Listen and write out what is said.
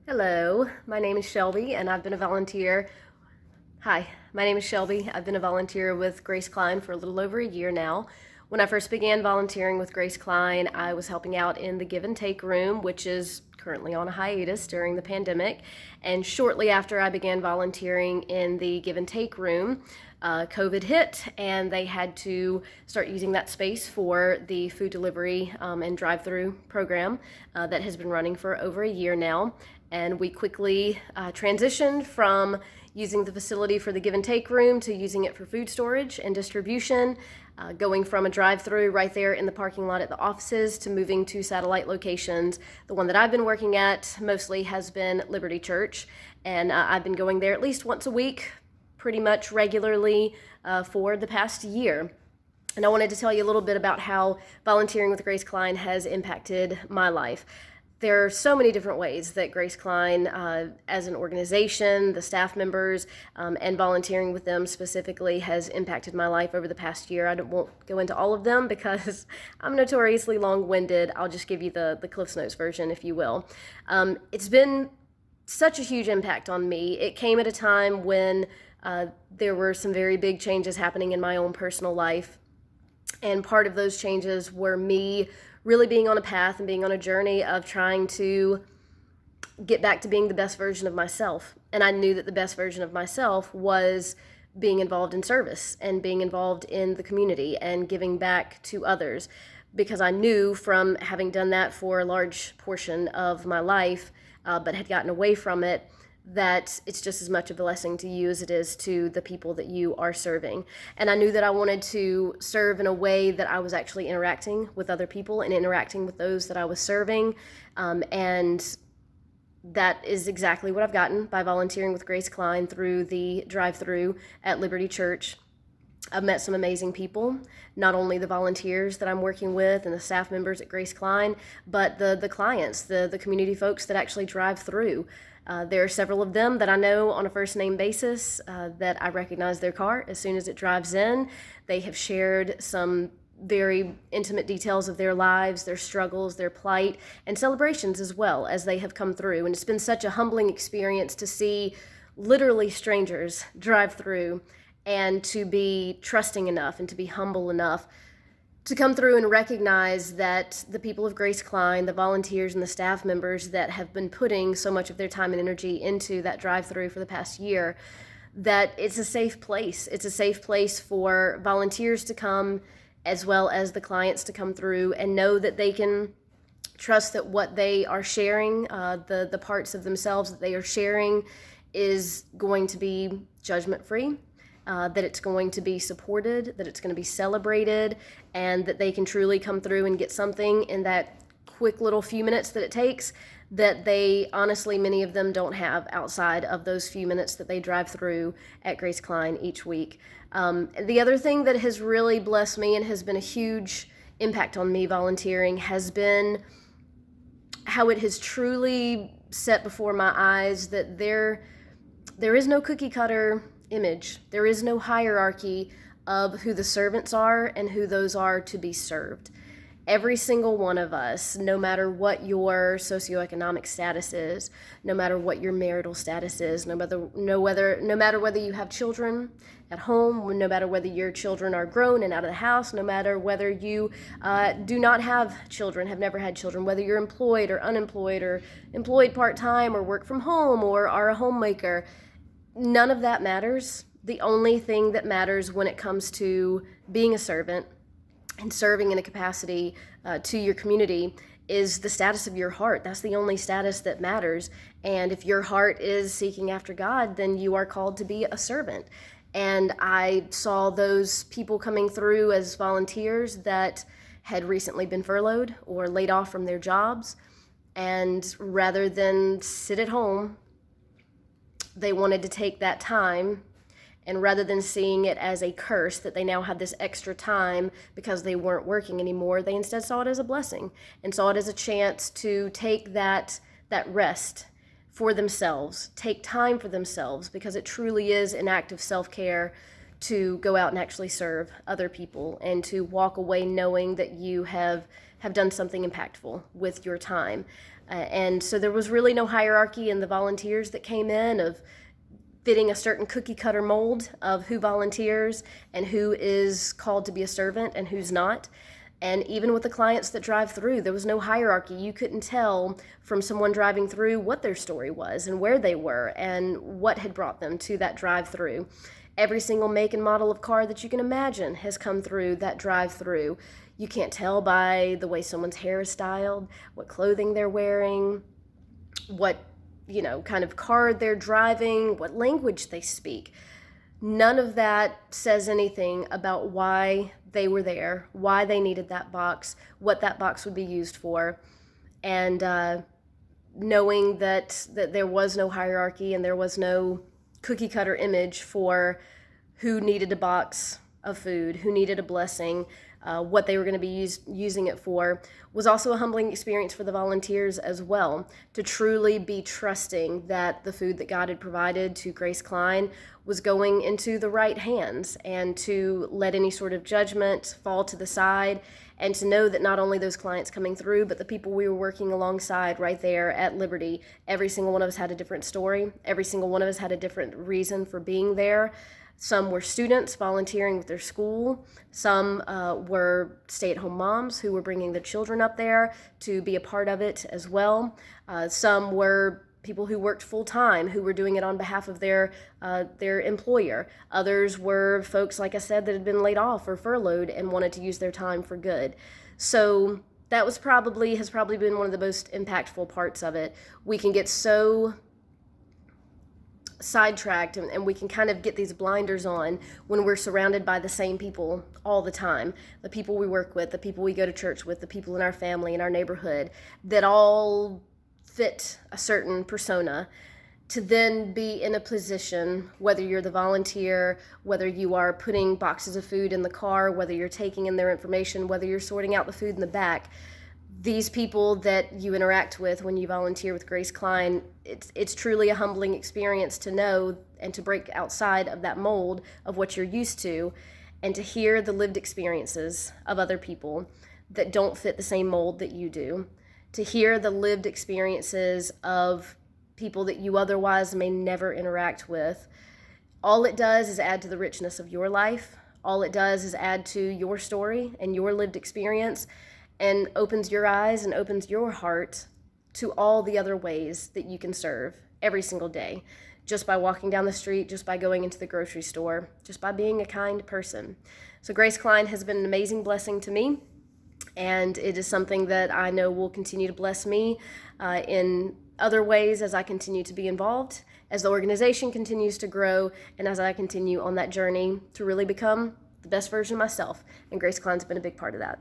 Hello, my name is Shelby, and I've been a volunteer. Hi, my name is Shelby. I've been a volunteer with Grace Klein for a little over a year now. When I first began volunteering with Grace Klein, I was helping out in the give and take room, which is currently on a hiatus during the pandemic. And shortly after I began volunteering in the give and take room, COVID hit, and they had to start using that space for the food delivery and drive-through program that has been running for over a year now. And we quickly transitioned from using the facility for the give and take room to using it for food storage and distribution, going from a drive-through right there in the parking lot at the offices to moving to satellite locations. The one that I've been working at mostly has been Liberty Church, and I've been going there at least once a week, pretty much regularly for the past year. And I wanted to tell you a little bit about how volunteering with Grace Klein has impacted my life. There are so many different ways that Grace Klein, as an organization, the staff members, and volunteering with them specifically has impacted my life over the past year. I won't go into all of them because I'm notoriously long-winded. I'll just give you the Cliff's Notes version, if you will. It's been such a huge impact on me. It came at a time when there were some very big changes happening in my own personal life. And part of those changes were me really being on a path and being on a journey of trying to get back to being the best version of myself. And I knew that the best version of myself was being involved in service and being involved in the community and giving back to others. Because I knew from having done that for a large portion of my life, but had gotten away from it, that it's just as much a blessing to you as it is to the people that you are serving. And I knew that I wanted to serve in a way that I was actually interacting with other people and interacting with those that I was serving. And that is exactly what I've gotten by volunteering with Grace Klein through the drive-through at Liberty Church. I've met some amazing people, not only the volunteers that I'm working with and the staff members at Grace Klein, but the clients, the community folks that actually drive through. There are several of them that I know on a first name basis, that I recognize their car as soon as it drives in. They have shared some very intimate details of their lives, their struggles, their plight, and celebrations as well as they have come through. And it's been such a humbling experience to see literally strangers drive through and to be trusting enough and to be humble enough to come through and recognize that the people of Grace Klein, the volunteers and the staff members that have been putting so much of their time and energy into that drive-through for the past year, that it's a safe place. It's a safe place for volunteers to come as well as the clients to come through and know that they can trust that what they are sharing, the parts of themselves that they are sharing, is going to be judgment-free. That it's going to be supported, that it's going to be celebrated, and that they can truly come through and get something in that quick little few minutes that it takes that they honestly, many of them don't have outside of those few minutes that they drive through at Grace Klein each week. The other thing that has really blessed me and has been a huge impact on me volunteering has been how it has truly set before my eyes that there is no cookie cutter image. There is no hierarchy of who the servants are and who those are to be served. Every single one of us, no matter what your socioeconomic status is, no matter what your marital status is, no matter whether you have children at home, no matter whether your children are grown and out of the house, no matter whether you do not have children, have never had children, whether you're employed or unemployed or employed part-time or work from home or are a homemaker, none of that matters. The only thing that matters when it comes to being a servant and serving in a capacity to your community is the status of your heart. That's the only status that matters. And if your heart is seeking after God, then you are called to be a servant. And I saw those people coming through as volunteers that had recently been furloughed or laid off from their jobs. And rather than sit at home, they wanted to take that time, and rather than seeing it as a curse that they now had this extra time because they weren't working anymore, they instead saw it as a blessing and saw it as a chance to take that rest for themselves, take time for themselves, because it truly is an act of self-care to go out and actually serve other people and to walk away knowing that you have done something impactful with your time. And so there was really no hierarchy in the volunteers that came in of fitting a certain cookie cutter mold of who volunteers and who is called to be a servant and who's not. And even with the clients that drive through, there was no hierarchy. You couldn't tell from someone driving through what their story was and where they were and what had brought them to that drive-through. Every single make and model of car that you can imagine has come through that drive-through. You can't tell by the way someone's hair is styled, what clothing they're wearing, what, kind of car they're driving, what language they speak. None of that says anything about why they were there, why they needed that box, what that box would be used for. And knowing that there was no hierarchy and there was no cookie cutter image for who needed a box of food, who needed a blessing, what they were going to be using it for, was also a humbling experience for the volunteers as well, to truly be trusting that the food that God had provided to Grace Klein was going into the right hands, and to let any sort of judgment fall to the side, and to know that not only those clients coming through, but the people we were working alongside right there at Liberty, every single one of us had a different story. Every single one of us had a different reason for being there. Some were students volunteering with their school. Some were stay-at-home moms who were bringing their children up there to be a part of it as well. Some were people who worked full-time, who were doing it on behalf of their employer. Others were folks, like I said, that had been laid off or furloughed and wanted to use their time for good. So that has probably been one of the most impactful parts of it. We can get so sidetracked and we can kind of get these blinders on when we're surrounded by the same people all the time. The people we work with, the people we go to church with, the people in our family, in our neighborhood, that all fit a certain persona. To then be in a position, whether you're the volunteer, whether you are putting boxes of food in the car, whether you're taking in their information, whether you're sorting out the food in the back, these people that you interact with when you volunteer with Grace Klein, it's truly a humbling experience to know and to break outside of that mold of what you're used to, and to hear the lived experiences of other people that don't fit the same mold that you do, to hear the lived experiences of people that you otherwise may never interact with. All it does is add to the richness of your life. All it does is add to your story and your lived experience, and opens your eyes and opens your heart to all the other ways that you can serve every single day, just by walking down the street, just by going into the grocery store, just by being a kind person. So Grace Klein has been an amazing blessing to me, and it is something that I know will continue to bless me in other ways as I continue to be involved, as the organization continues to grow, and as I continue on that journey to really become the best version of myself. And Grace Klein's been a big part of that.